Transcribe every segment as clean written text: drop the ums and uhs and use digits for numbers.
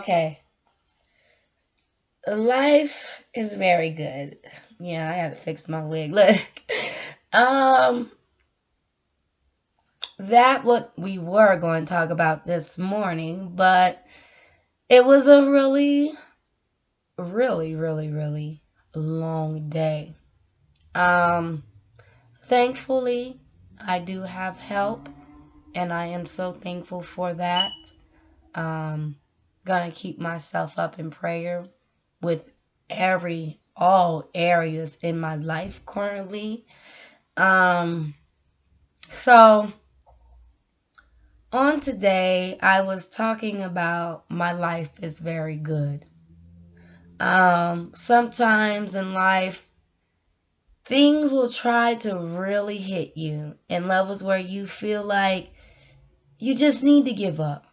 Okay. Life is very good. Yeah, I had to fix my wig. Look. Um, that what we were going to talk about this morning, but it was a really, really, really, really long day. Um, Thankfully, I do have help, and I am so thankful for that. Um, Gonna keep myself up in prayer with all areas in my life currently. Um, so on today, I was talking about my life is very good. Sometimes in life, things will try to really hit you in levels where you feel like you just need to give up.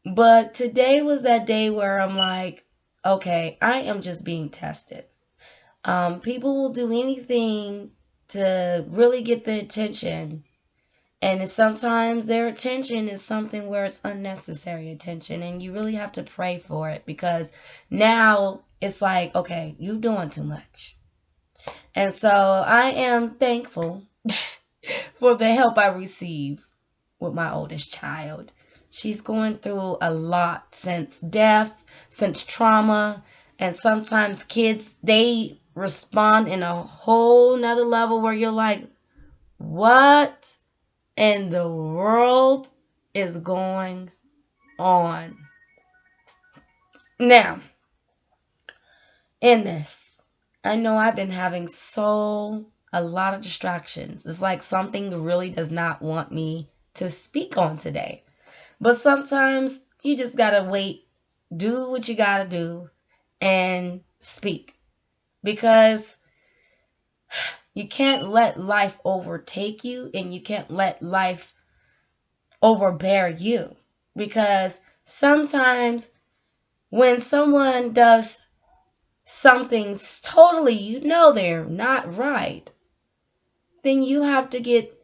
But today was that day where I'm like, okay, I am just being tested. People will do anything to really get the attention. And sometimes their attention is something where it's unnecessary attention. And you really have to pray for it because now it's like, okay, you're doing too much. And so I am thankful for the help I receive with my oldest child. She's going through a lot since death, since trauma, and sometimes kids, they respond in a whole nother level where you're like, what in the world is going on? Now, in this, I know I've been having a lot of distractions. It's like something really does not want me to speak on today. But sometimes you just gotta wait, do what you gotta do, and speak. Because you can't let life overtake you and you can't let life overbear you. Because sometimes when someone does something totally, they're not right, then you have to get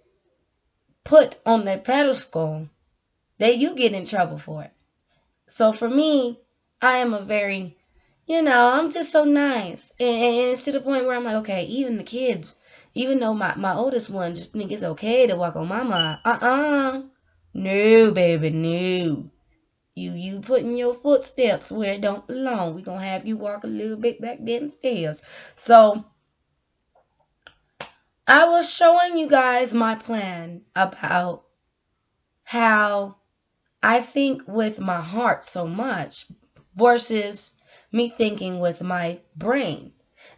put on the pedestal that you get in trouble for it. So for me, I am a very, I'm just so nice. And it's to the point where I'm like, okay, even the kids, even though my oldest one just think it's okay to walk on my mind. No, baby, no. You putting your footsteps where it don't belong. We gonna have you walk a little bit back downstairs. So I was showing you guys my plan about how I think with my heart so much versus me thinking with my brain.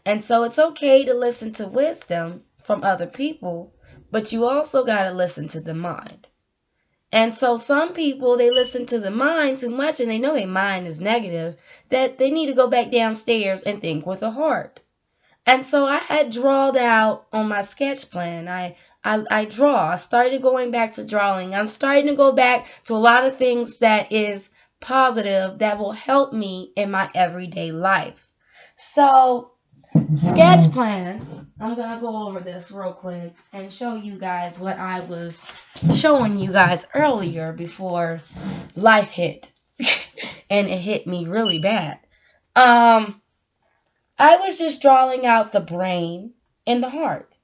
And so it's okay to listen to wisdom from other people, but you also got to listen to the mind. And so some people, they listen to the mind too much and they know their mind is negative, that they need to go back downstairs and think with the heart. And so I had drawed out on my sketch plan. I draw. I started going back to drawing. I'm starting to go back to a lot of things that is positive that will help me in my everyday life. So, sketch plan. I'm going to go over this real quick and show you guys what I was showing you guys earlier before life hit. And it hit me really bad. I was just drawing out the brain and the heart.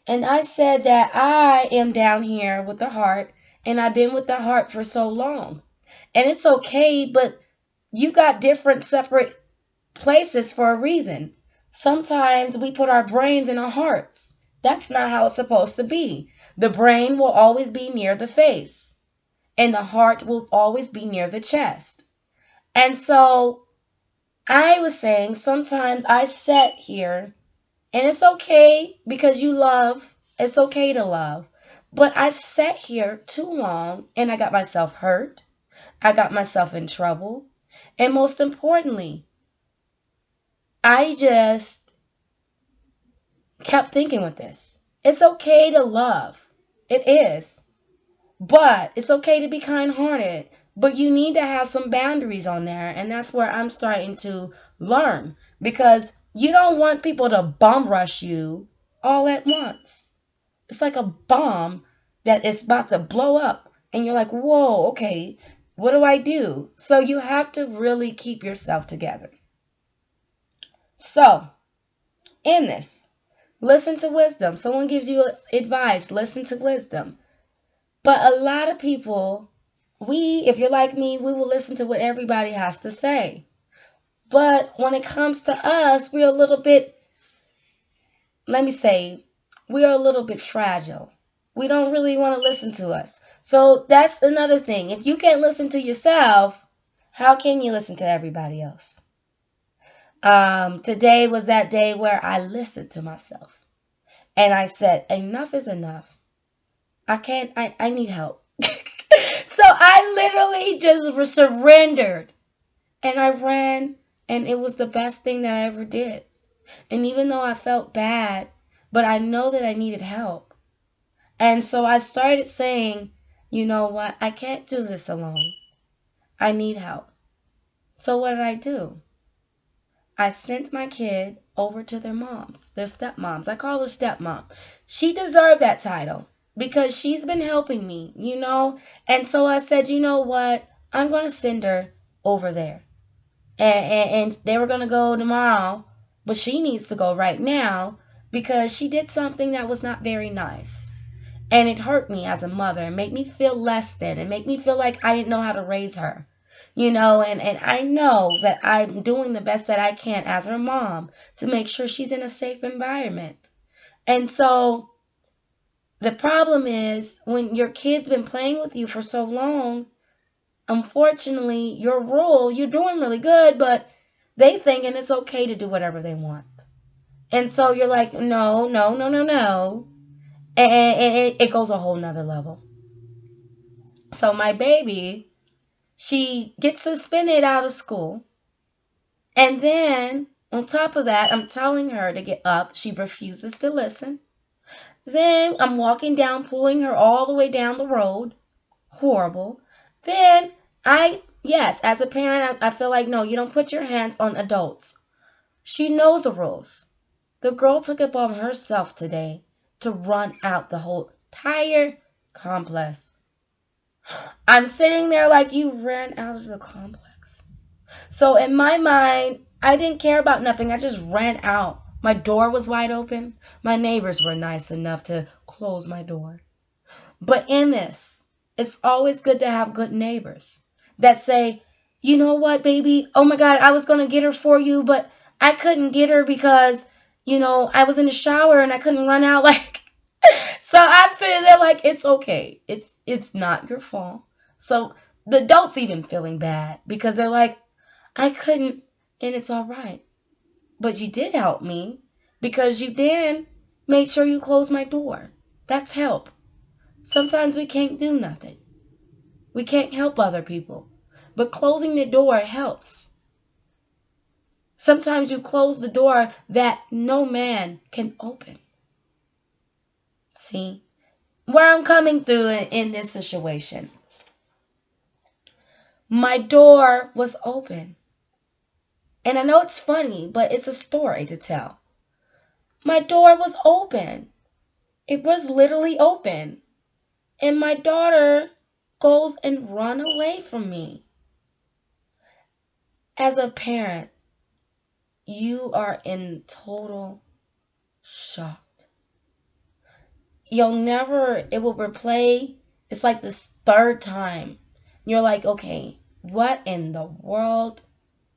And I said that I am down here with the heart, and I've been with the heart for so long. And it's okay, but you got different separate places for a reason. Sometimes we put our brains in our hearts. That's not how it's supposed to be. The brain will always be near the face, and the heart will always be near the chest. And so I was saying sometimes I sit here and it's okay because you love. It's okay to love. But I sat here too long and I got myself hurt. I got myself in trouble. And most importantly, I just kept thinking with this. It's okay to love. It is. But it's okay to be kind-hearted. But you need to have some boundaries on there. And that's where I'm starting to learn. Because you don't want people to bomb rush you all at once. It's like a bomb that is about to blow up. And you're like, whoa, okay. What do I do? So you have to really keep yourself together. So, in this, listen to wisdom. Someone gives you advice, listen to wisdom. But a lot of people, if you're like me, we will listen to what everybody has to say. But when it comes to us, we're a little bit, let me say, we are a little bit fragile. We don't really want to listen to us. So that's another thing. If you can't listen to yourself, how can you listen to everybody else? Today was that day where I listened to myself. And I said, enough is enough. I need help. So I literally just surrendered. And I ran, and it was the best thing that I ever did. And even though I felt bad, but I know that I needed help. And so I started saying, you know what, I can't do this alone. I need help. So what did I do? I sent my kid over to their moms, their stepmoms. I call her stepmom. She deserved that title because she's been helping me, And so I said, you know what? I'm going to send her over there. And they were going to go tomorrow, but she needs to go right now because she did something that was not very nice. And it hurt me as a mother and made me feel less than and make me feel like I didn't know how to raise her. And I know that I'm doing the best that I can as her mom to make sure she's in a safe environment. And so the problem is when your kid's been playing with you for so long, unfortunately, your role, you're doing really good, but they thinking it's okay to do whatever they want. And so you're like, no. And it goes a whole nother level. So my baby, she gets suspended out of school. And then, on top of that, I'm telling her to get up. She refuses to listen. Then I'm walking down, pulling her all the way down the road. Horrible. Then yes, as a parent, I feel like, no, you don't put your hands on adults. She knows the rules. The girl took it upon herself today to run out the whole entire complex. I'm sitting there like, you ran out of the complex. So in my mind, I didn't care about nothing. I just ran out. My door was wide open. My neighbors were nice enough to close my door. But in this, it's always good to have good neighbors that say, you know what, baby? Oh my God, I was going to get her for you, but I couldn't get her because, I was in the shower and I couldn't run out like. So I'm sitting there like, it's okay. It's not your fault. So the adults even feeling bad because they're like, I couldn't, and it's all right. But you did help me because you then made sure you closed my door. That's help. Sometimes we can't do nothing. We can't help other people. But closing the door helps. Sometimes you close the door that no man can open. See where I'm coming through in this situation. My door was open. And I know it's funny, but it's a story to tell. My door was open. It was literally open. And my daughter goes and run away from me. As a parent, you are in total shock. It will replay. It's like this third time. You're like, okay, what in the world?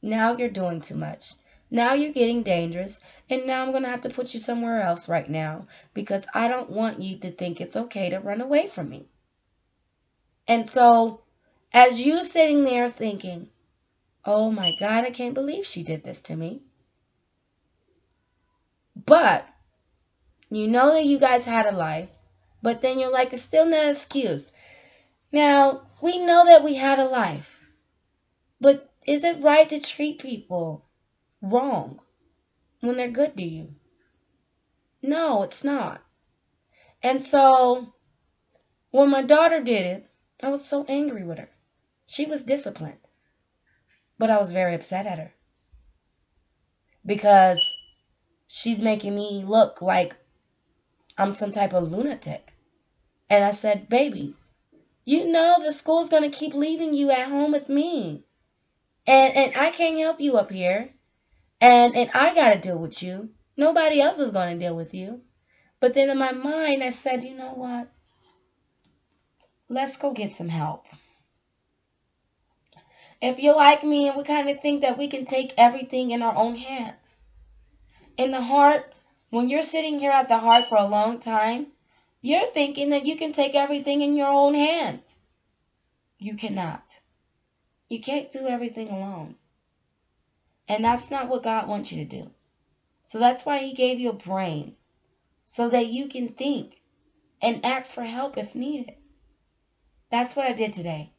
Now you're doing too much. Now you're getting dangerous. And now I'm going to have to put you somewhere else right now because I don't want you to think it's okay to run away from me. And so as you sitting there thinking, oh my God, I can't believe she did this to me. But you know that you guys had a life, but then you're like, it's still not an excuse. Now, we know that we had a life, but is it right to treat people wrong when they're good to you? No, it's not. And so when my daughter did it, I was so angry with her. She was disciplined, but I was very upset at her because she's making me look like I'm some type of lunatic. And I said, baby, You know the school's going to keep leaving you at home with me. And I can't help you up here. And I got to deal with you. Nobody else is going to deal with you. But then in my mind, I said, you know what? Let's go get some help. If you're like me and we kind of think that we can take everything in our own hands. In the heart, when you're sitting here at the heart for a long time, you're thinking that you can take everything in your own hands. You cannot. You can't do everything alone. And that's not what God wants you to do. So that's why He gave you a brain, so that you can think and ask for help if needed. That's what I did today.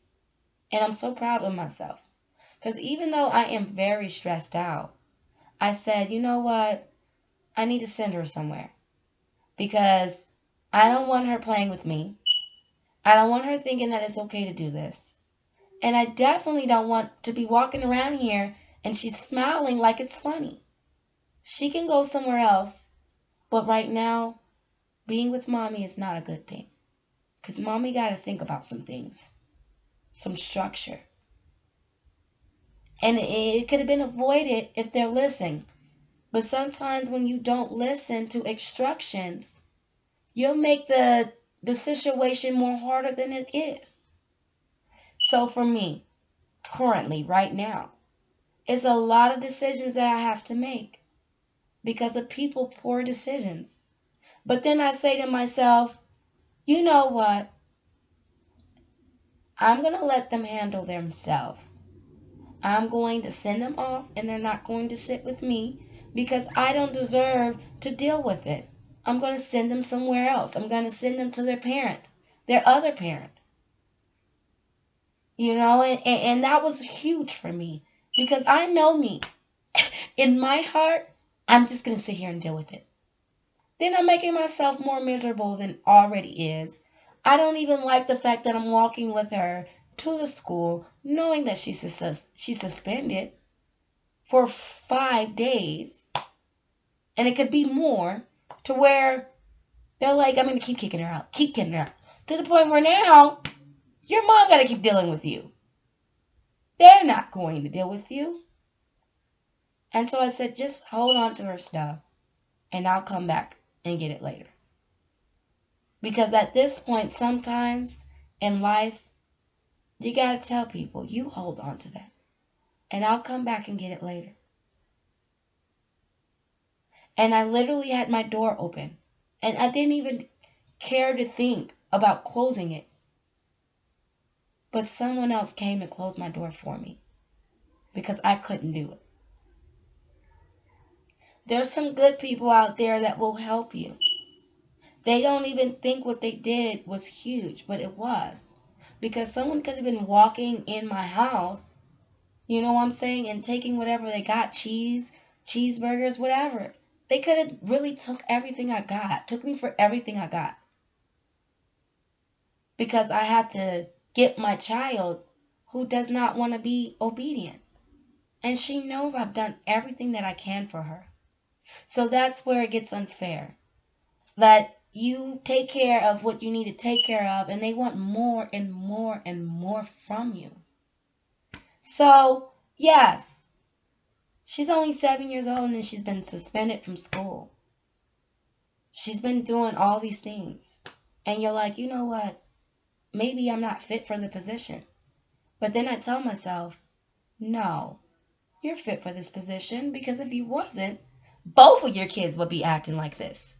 And I'm so proud of myself. Because even though I am very stressed out, I said, you know what? I need to send her somewhere. Because I don't want her playing with me. I don't want her thinking that it's okay to do this. And I definitely don't want to be walking around here and she's smiling like it's funny. She can go somewhere else. But right now, being with mommy is not a good thing. Because mommy got to think about some things. Some structure. And it could have been avoided if they're listening. But sometimes when you don't listen to instructions, you'll make the situation more harder than it is. So for me, currently, right now, it's a lot of decisions that I have to make because of people poor decisions. But then I say to myself, you know what? I'm going to let them handle themselves. I'm going to send them off and they're not going to sit with me because I don't deserve to deal with it. I'm going to send them somewhere else. I'm going to send them to their parent, their other parent. You know, and that was huge for me because I know me. In my heart, I'm just going to sit here and deal with it. Then I'm making myself more miserable than already is. I don't even like the fact that I'm walking with her to the school knowing that she's suspended for 5 days. And it could be more to where they're like, I'm going to keep kicking her out. Keep kicking her out. To the point where now, your mom got to keep dealing with you. They're not going to deal with you. And so I said, just hold on to her stuff. And I'll come back and get it later. Because at this point, sometimes in life, you got to tell people, you hold on to that. And I'll come back and get it later. And I literally had my door open. And I didn't even care to think about closing it. But someone else came and closed my door for me. Because I couldn't do it. There's some good people out there that will help you. They don't even think what they did was huge, but it was. Because someone could have been walking in my house, you know what I'm saying, and taking whatever they got, cheeseburgers, whatever. They could have really took everything I got, took me for everything I got. Because I had to get my child who does not want to be obedient. And she knows I've done everything that I can for her. So that's where it gets unfair. That you take care of what you need to take care of, and they want more and more and more from you. So, yes, she's only 7 years old and she's been suspended from school. She's been doing all these things. And you're like, you know what? Maybe I'm not fit for the position. But then I tell myself, no, you're fit for this position, because if you wasn't, both of your kids would be acting like this.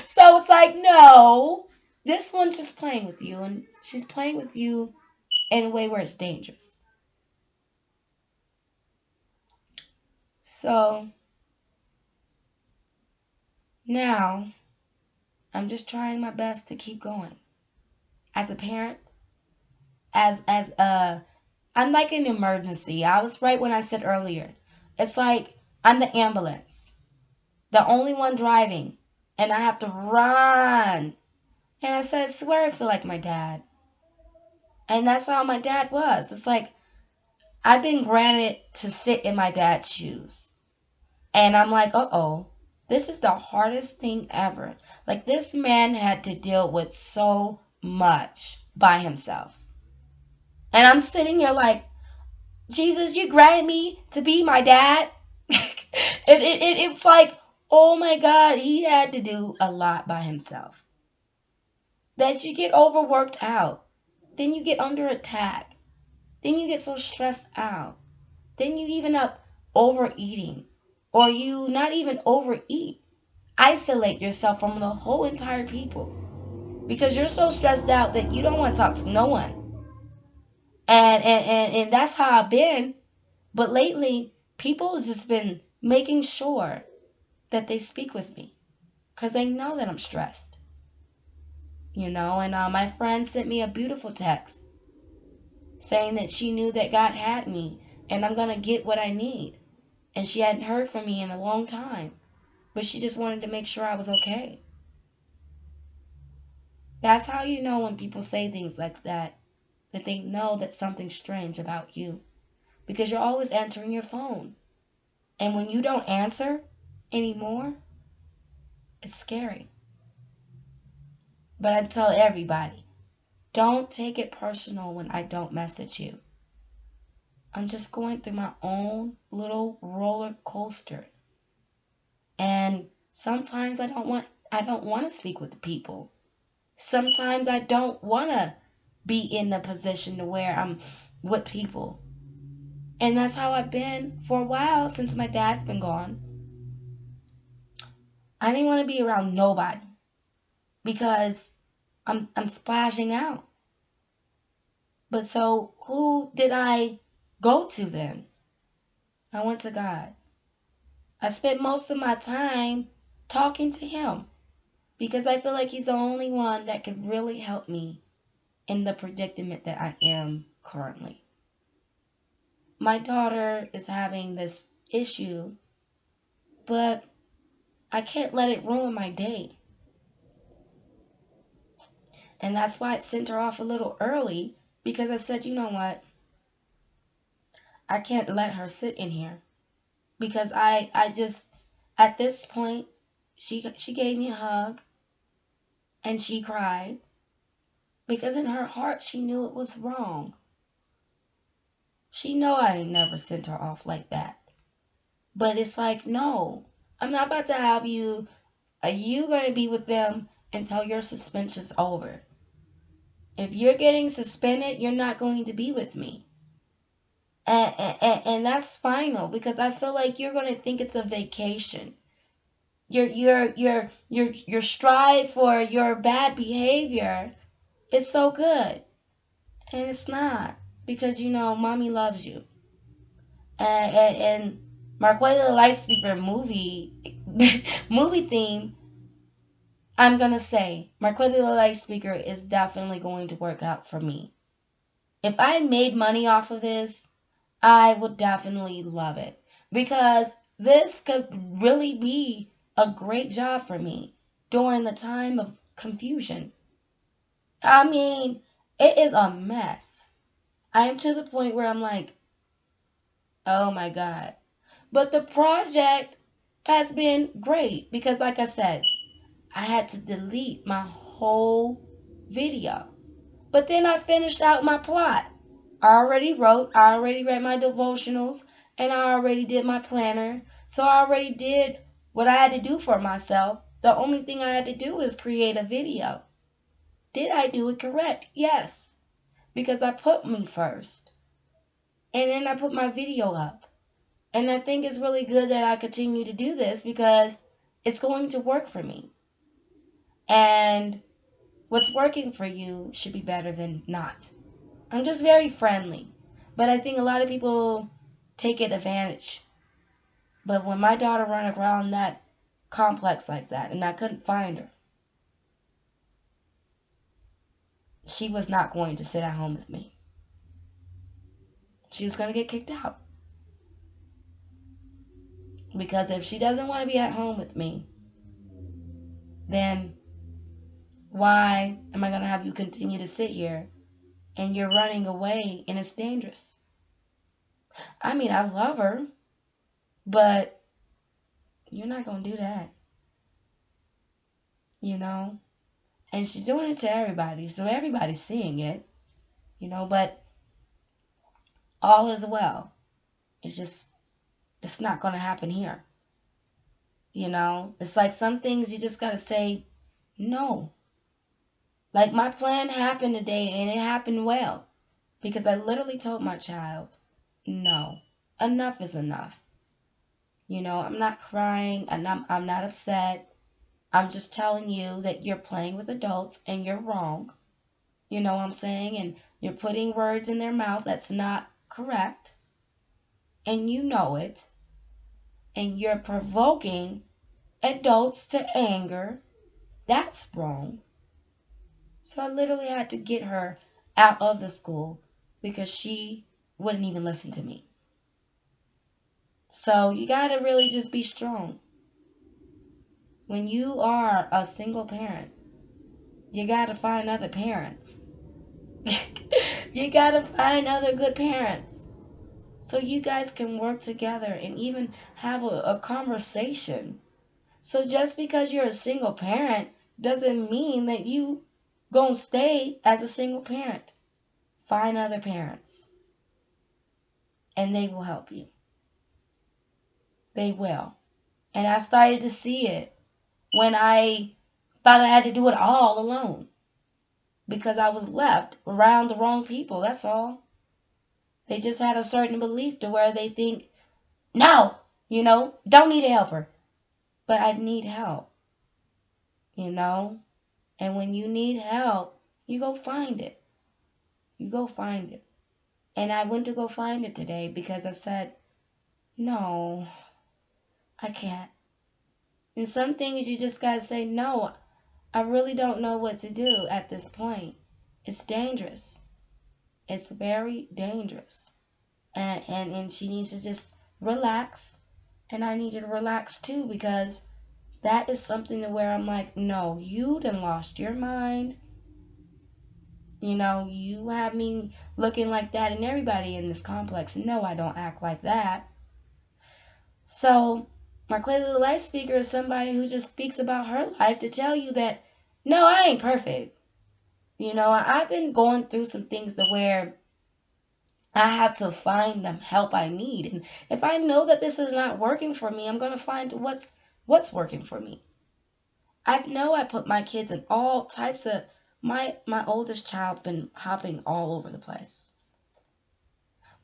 So it's like, no, this one's just playing with you, and she's playing with you in a way where it's dangerous. So now I'm just trying my best to keep going. As a parent, I'm like an emergency. I was right when I said earlier. It's like I'm the ambulance, the only one driving, and I have to run. And I said, I swear I feel like my dad. And that's how my dad was. It's like I've been granted to sit in my dad's shoes. And I'm like, uh-oh, this is the hardest thing ever. Like, this man had to deal with so much. by himself. And I'm sitting here like, Jesus, you granted me to be my dad? It's like, oh my God, he had to do a lot by himself. That you get overworked out. Then you get under attack. Then you get so stressed out. Then you even up overeating. Or you not even overeat. Isolate yourself from the whole entire people. Because you're so stressed out that you don't want to talk to no one. And that's how I've been. But lately, people have just been making sure that they speak with me. Because they know that I'm stressed. And my friend sent me a beautiful text saying that she knew that God had me and I'm going to get what I need. And she hadn't heard from me in a long time, but she just wanted to make sure I was okay. That's how you know when people say things like that they know that something's strange about you, because you're always answering your phone. And when you don't answer anymore, it's scary. But I tell everybody, don't take it personal when I don't message you. I'm just going through my own little roller coaster. And sometimes I don't want to speak with people. Sometimes I don't want to be in the position to where I'm with people. And that's how I've been for a while since my dad's been gone. I didn't want to be around nobody because I'm splashing out. But so who did I go to then? I went to God. I spent most of my time talking to him because I feel like he's the only one that could really help me in the predicament that I am currently. My daughter is having this issue, but I can't let it ruin my day. And that's why I sent her off a little early, because I said, you know what? I can't let her sit in here. Because I just, at this point, she gave me a hug and she cried. Because in her heart, she knew it was wrong. She know I never sent her off like that. But it's like, no, I'm not about to have you, are you going to be with them until your suspension's over? If you're getting suspended, you're not going to be with me. And that's final, because I feel like you're going to think it's a vacation. Your strive for your bad behavior is so good. And it's not, because mommy loves you. And Marquayla the Light Speaker movie theme, I'm gonna say Marquayla the Light Speaker is definitely going to work out for me. If I made money off of this, I would definitely love it, because this could really be a great job for me during the time of confusion. I mean, it is a mess. I am to the point where I'm like, oh my God. But the project has been great because, like I said, I had to delete my whole video. But then I finished out my plot. I already wrote, I already read my devotionals, and I already did my planner. So I already did what I had to do for myself. The only thing I had to do is create a video. Did I do it correct? Yes. Because I put me first. And then I put my video up. And I think it's really good that I continue to do this because it's going to work for me. And what's working for you should be better than not. I'm just very friendly. But I think a lot of people take it advantage. But when my daughter ran around that complex like that and I couldn't find her, she was not going to sit at home with me. She was going to get kicked out. Because if she doesn't want to be at home with me, then why am I going to have you continue to sit here and you're running away and it's dangerous? I mean, I love her, but you're not going to do that. And she's doing it to everybody, so everybody's seeing it, but all is well. It's not going to happen here. It's like some things you just got to say no. Like my plan happened today and it happened well because I literally told my child, no, enough is enough. I'm not crying and I'm not upset. I'm just telling you that you're playing with adults and you're wrong. You know what I'm saying? And you're putting words in their mouth that's not correct. And you know it. And you're provoking adults to anger. That's wrong. So I literally had to get her out of the school because she wouldn't even listen to me. So you got to really just be strong. When you are a single parent, you got to find other parents. You got to find other good parents so you guys can work together and even have a conversation. So just because you're a single parent doesn't mean that you gonna stay as a single parent. Find other parents and they will help you. They will. And I started to see it when I thought I had to do it all alone because I was left around the wrong people. That's all. They just had a certain belief to where they think, no, don't need a helper. But I need help, And when you need help, you go find it. You go find it. And I went to go find it today because I said, no, I can't. And some things you just got to say, no, I really don't know what to do at this point. It's dangerous. It's very dangerous. And she needs to just relax. And I need to relax too because that is something to where I'm like, no, you done lost your mind. You have me looking like that and everybody in this complex. No, I don't act like that. So, Marquayla, the life speaker, is somebody who just speaks about her life to tell you that, no, I ain't perfect. I've been going through some things to where I have to find the help I need. And if I know that this is not working for me, I'm going to find what's working for me. I know I put my kids in all types of, my oldest child's been hopping all over the place.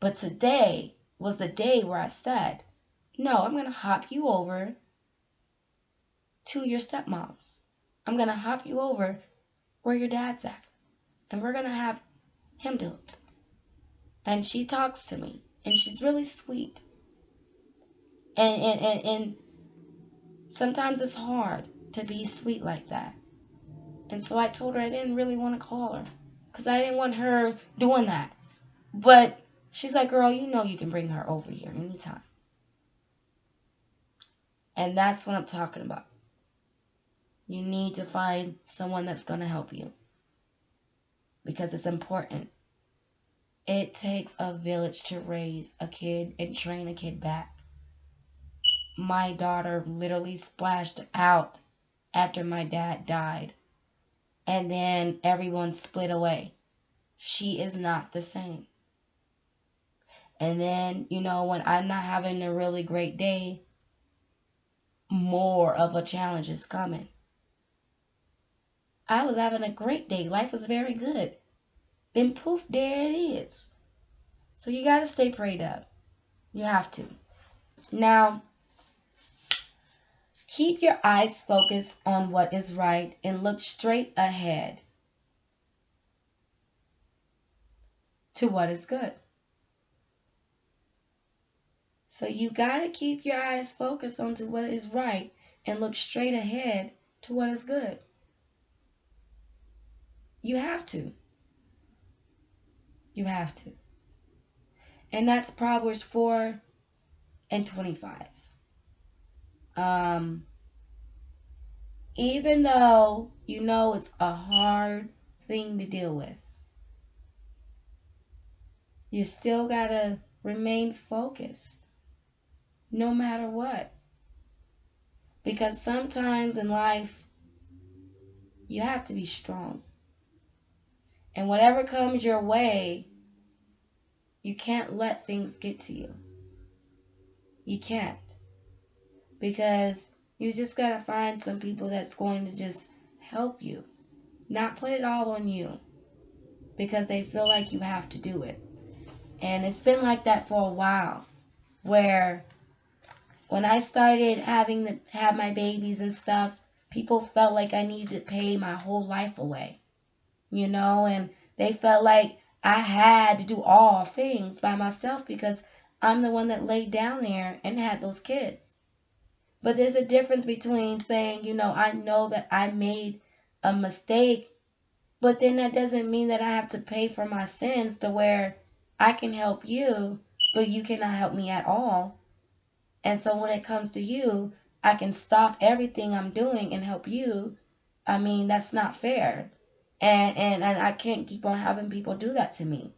But today was the day where I said, no, I'm going to hop you over to your stepmom's. I'm going to hop you over where your dad's at. And we're going to have him do it. And she talks to me. And she's really sweet. And sometimes it's hard to be sweet like that. And so I told her I didn't really want to call her. Because I didn't want her doing that. But she's like, girl, you can bring her over here anytime. And that's what I'm talking about. You need to find someone that's going to help you. Because it's important. It takes a village to raise a kid and train a kid back. My daughter literally splashed out after my dad died. And then everyone split away. She is not the same. And then, when I'm not having a really great day, more of a challenge is coming. I was having a great day. Life was very good. Then poof, there it is. So you got to stay prayed up. You have to. Now, keep your eyes focused on what is right and look straight ahead to what is good. So you got to keep your eyes focused on to what is right and look straight ahead to what is good. You have to. You have to. And that's Proverbs 4:25. Even though it's a hard thing to deal with, you still got to remain focused no matter what. Because sometimes in life, You have to be strong. And whatever comes your way, you can't let things get to you. You can't. Because you just got to find some people that's going to just help you. Not put it all on you. Because they feel like you have to do it. And it's been like that for a while. Where when I started have my babies and stuff, people felt like I needed to pay my whole life away. You know, and they felt like I had to do all things by myself because I'm the one that laid down there and had those kids. But there's a difference between saying, you know that I made a mistake, but then that doesn't mean that I have to pay for my sins to where I can help you, but you cannot help me at all. And so when it comes to you, I can stop everything I'm doing and help you. I mean, that's not fair. And I can't keep on having people do that to me.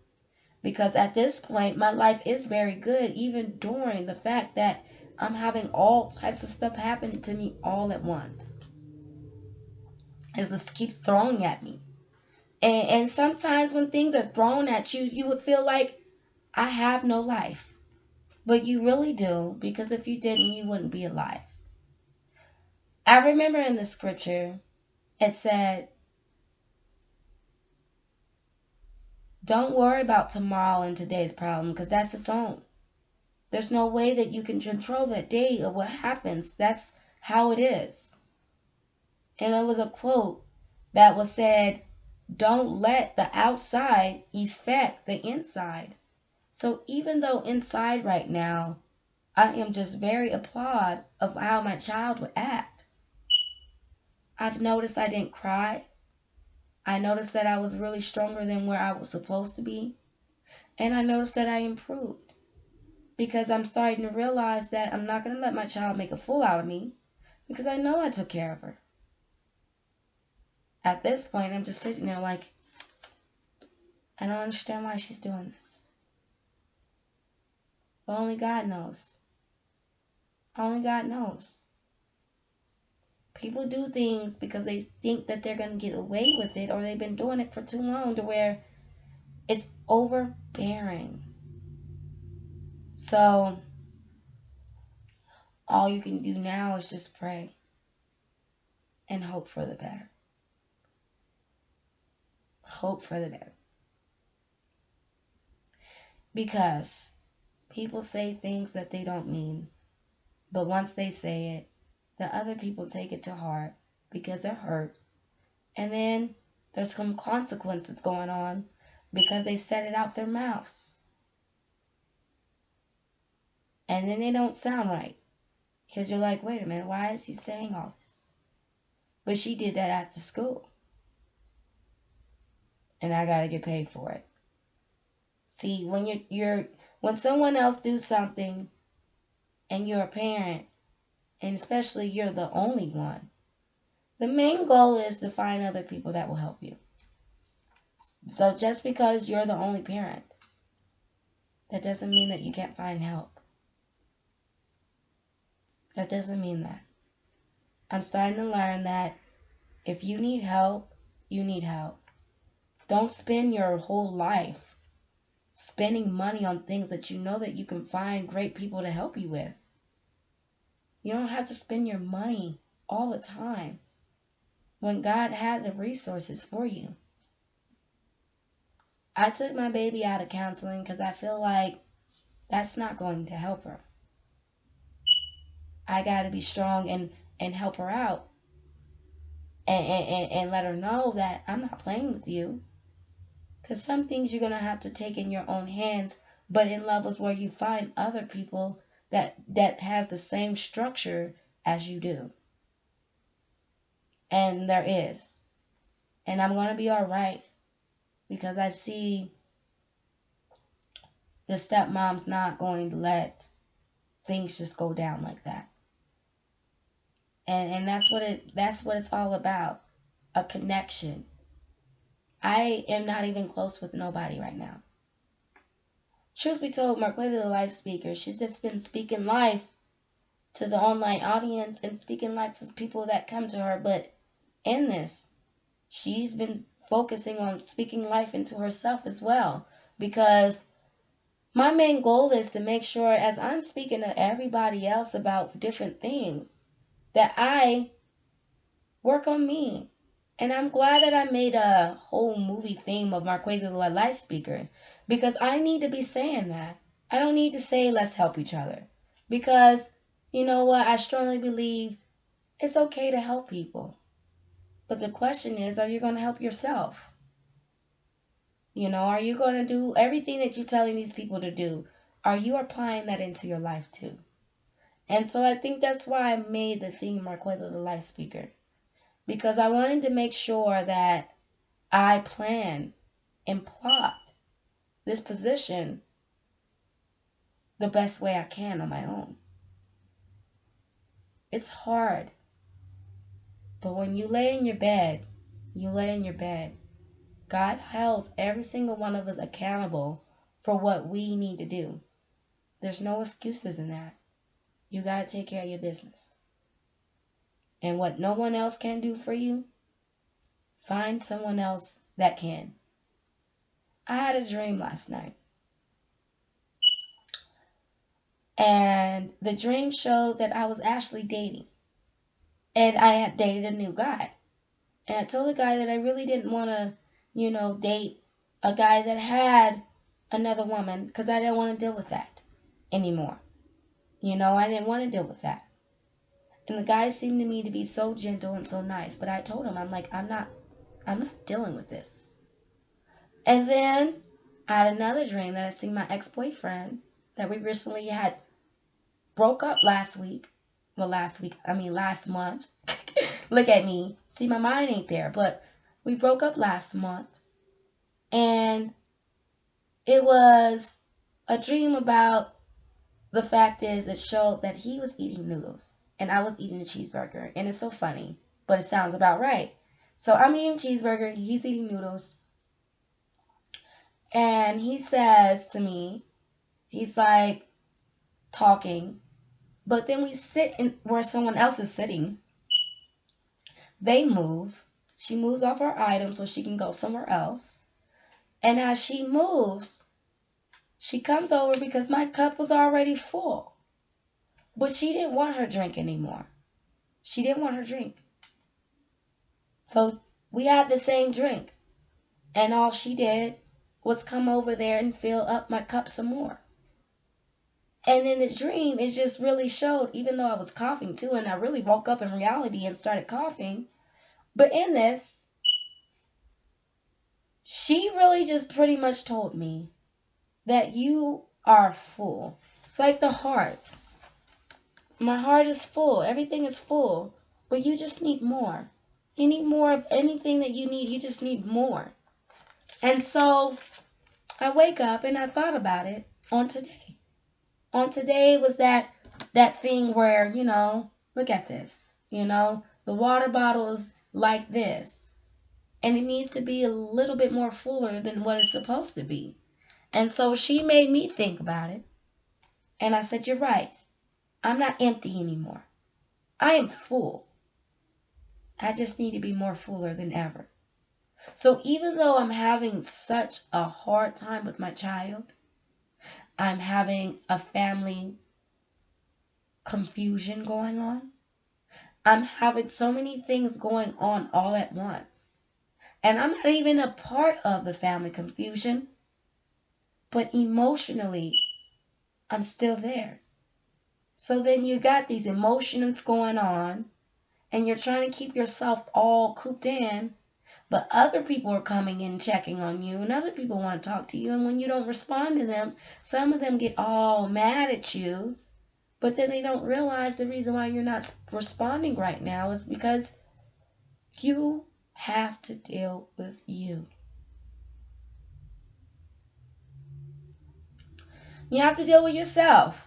Because at this point, my life is very good, even during the fact that I'm having all types of stuff happen to me all at once. It's just keep throwing at me. And sometimes when things are thrown at you, you would feel like, I have no life. But you really do, because if you didn't, you wouldn't be alive. I remember in the scripture, it said, don't worry about tomorrow and today's problem, because that's its own. There's no way that you can control that day or what happens. That's how it is. And it was a quote that was said, don't let the outside affect the inside. So even though inside right now, I am just very applaud of how my child would act. I've noticed I didn't cry. I noticed that I was really stronger than where I was supposed to be. And I noticed that I improved. Because I'm starting to realize that I'm not going to let my child make a fool out of me. Because I know I took care of her. At this point, I'm just sitting there like, I don't understand why she's doing this. But only God knows. Only God knows. People do things because they think that they're going to get away with it, or they've been doing it for too long to where it's overbearing. So, all you can do now is just pray and hope for the better. Hope for the better. Because people say things that they don't mean, but once they say it, the other people take it to heart because they're hurt. And then there's some consequences going on because they said it out their mouths. And then they don't sound right. Because you're like, wait a minute, why is he saying all this? But she did that after school. And I got to get paid for it. See, when someone else do something and you're a parent, and especially you're the only one, the main goal is to find other people that will help you. So just because you're the only parent, that doesn't mean that you can't find help. That doesn't mean that. I'm starting to learn that if you need help, you need help. Don't spend your whole life spending money on things that you know that you can find great people to help you with. You don't have to spend your money all the time when God had the resources for you. I took my baby out of counseling because I feel like that's not going to help her. I got to be strong and help her out and let her know that I'm not playing with you. Because some things you're going to have to take in your own hands, but in levels where you find other people that has the same structure as you do. And there is. And I'm going to be all right because I see the stepmom's not going to let things just go down like that. And that's what it's all about. A connection. I am not even close with nobody right now. Truth be told, Marquayla, the life speaker, she's just been speaking life to the online audience and speaking life to people that come to her. But in this, she's been focusing on speaking life into herself as well. Because my main goal is to make sure, as I'm speaking to everybody else about different things, that I work on me. And I'm glad that I made a whole movie theme of Marquayla the life speaker, because I need to be saying that. I don't need to say let's help each other, because you know what? I strongly believe it's okay to help people. But the question is, are you going to help yourself? You know, are you going to do everything that you're telling these people to do? Are you applying that into your life too? And so I think that's why I made the theme Marquayla the life speaker, because I wanted to make sure that I plan and plot this position the best way I can on my own. It's hard. But when you lay in your bed, you lay in your bed. God holds every single one of us accountable for what we need to do. There's no excuses in that. You got to take care of your business. And what no one else can do for you, find someone else that can. I had a dream last night. And the dream showed that I was actually dating. And I had dated a new guy. And I told the guy that I really didn't want to, date a guy that had another woman, because I didn't want to deal with that anymore. I didn't want to deal with that. And the guy seemed to me to be so gentle and so nice. But I told him, I'm like, I'm not dealing with this. And then I had another dream that I seen my ex-boyfriend that we recently had broke up last week. Well, last month. Look at me. See, my mind ain't there. But we broke up last month. And it was a dream about, the fact is, it showed that he was eating noodles and I was eating a cheeseburger. And it's so funny, but it sounds about right. So I'm eating cheeseburger, he's eating noodles. And he says to me, he's like talking, but then we sit in where someone else is sitting. They move. She moves off her item so she can go somewhere else. And as she moves, she comes over because my cup was already full. But she didn't want her drink anymore. She didn't want her drink. So we had the same drink. And all she did was come over there and fill up my cup some more. And in the dream, it just really showed, even though I was coughing too, and I really woke up in reality and started coughing. But in this, she really just pretty much told me that you are full. It's like the heart. My heart is full. Everything is full. But you just need more. You need more of anything that you need. You just need more. And so I wake up and I thought about it on today. On today was that thing where, look at this. The water bottle is like this. And it needs to be a little bit more fuller than what it's supposed to be. And so she made me think about it. And I said, you're right. I'm not empty anymore. I am full. I just need to be more fuller than ever. So even though I'm having such a hard time with my child, I'm having a family confusion going on. I'm having so many things going on all at once. And I'm not even a part of the family confusion. But emotionally, I'm still there. So then you got these emotions going on, and you're trying to keep yourself all cooped in, but other people are coming in checking on you, and other people want to talk to you, and when you don't respond to them, some of them get all mad at you, but then they don't realize the reason why you're not responding right now is because you have to deal with you. You have to deal with yourself.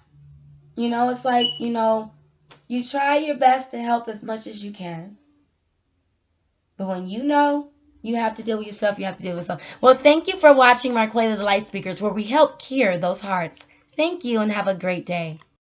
It's like, you try your best to help as much as you can. But when you have to deal with yourself, you have to deal with yourself. Well, thank you for watching Marquayla the Light Speakers, where we help cure those hearts. Thank you and have a great day.